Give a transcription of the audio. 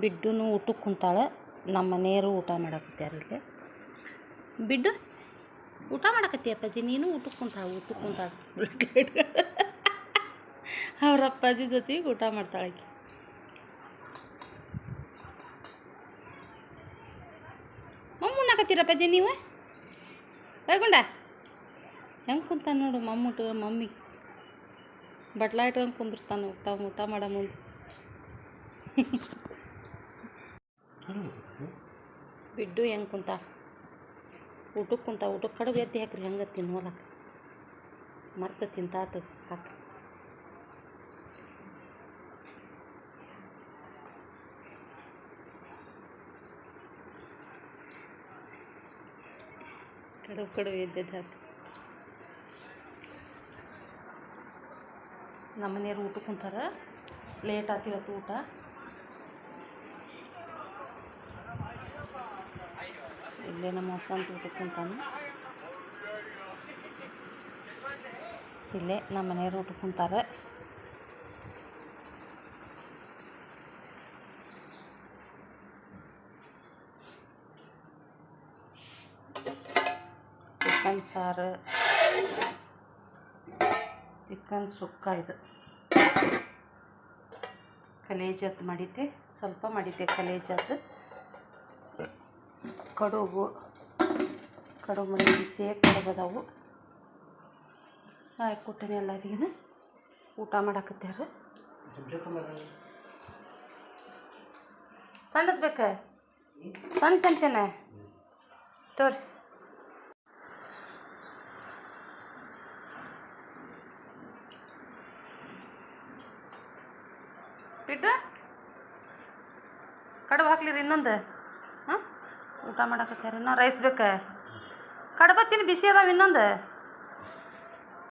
ಬಿಡ್ಡುನು ಊಟಕ್ಕೆ ಕುಂತಾಳೆ. ನಮ್ಮ ಮನೆಯವರು ಊಟ ಮಾಡಕತ್ಯಾರ. ಇಲ್ಲಿ ಬಿಡ್ಡು ಊಟ ಮಾಡಕತ್ತಿ ಅಪ್ಪಾಜಿ, ನೀನು ಊಟಕ್ಕೆ ಕುಂತಾಳೆ. ಅವ್ರ ಅಪ್ಪಾಜಿ ಜೊತೆಗೆ ಊಟ ಮಾಡ್ತಾಳೆ. ಮಮ್ಮು ಉಣ್ಣಾಕತ್ತೀರಪ್ಪಾಜಿ ನೀವು? ಗುಂಡ ಹೆಂಗೆ ಕುಂತಾನ ನೋಡು ಮಮ್ಮಿ ಬಟ್ಲ ಇಟ್ಕೊಂಡು ಕುಂದಿರ್ತಾನೆ ಊಟ ಮಾಡೋ ಮುಂದೆ. ಬಿಡ್ಡು ಹೆಂಗೆ ಕುಂತ ಊಟಕ್ಕೆ ಕಡುಬು ಎತ್ತಿ ಹಾಕ್ರಿ, ಹೆಂಗೆ ತಿನ್ನೋಲಕ್ಕ ಮರ್ತ ತಿಂತಾತು ಹಾಕಿ. ಕಡುಬು ಎದ್ದೆದ್ದು ಹಾಕಿ. ನಮ್ಮ ಮನೆಯವ್ರು ಊಟಕ್ಕೆ ಕುಂತಾರ. ಲೇಟ್ ಆತಿರತ್ತು ಊಟ. ಇಲ್ಲೇ ನಮ್ಮ ವಸಂತ ಊಟಕ್ಕೆ ಕುಂತಾನೆ. ಇಲ್ಲೇ ನಮ್ಮ ಮನೆಯವ್ರು ಊಟಕ್ಕೆ ಕುಂತಾರೆ. ಚಿಕನ್ ಸಾರು, ಚಿಕನ್ ಸುಕ್ಕ, ಇದು ಕಲೇಜತ್ತು ಮಾಡಿದ್ದೆ, ಸ್ವಲ್ಪ ಮಾಡಿದ್ದೆ ಕಲೇಜದ್ದು. ಕಡುಬು ಮಾಡಿ ಬಿಸಿ ಕಡುಬು ಅದಾವು. ಕೊಟ್ಟನೆ ಎಲ್ಲರಿಗೂ ಊಟ ಮಾಡಾಕತ್ಯಾರ. ಸಣ್ಣದು ಬೇಕ? ಸಣ್ಣ ಚಮಚನ ತೋರಿ. ಬಿಟ್ಟು ಕಡುಬು ಹಾಕ್ಲಿರಿ ಇನ್ನೊಂದು. ಹಾಂ ಊಟ ಮಾಡಾಕತ್ಯಾರ. ಇನ್ನೂ ರೈಸ್ ಬೇಕಾ? ಕಡುಬು ತಿನ್ನು, ಬಿಸಿ ಅದಾವ ಇನ್ನೊಂದು.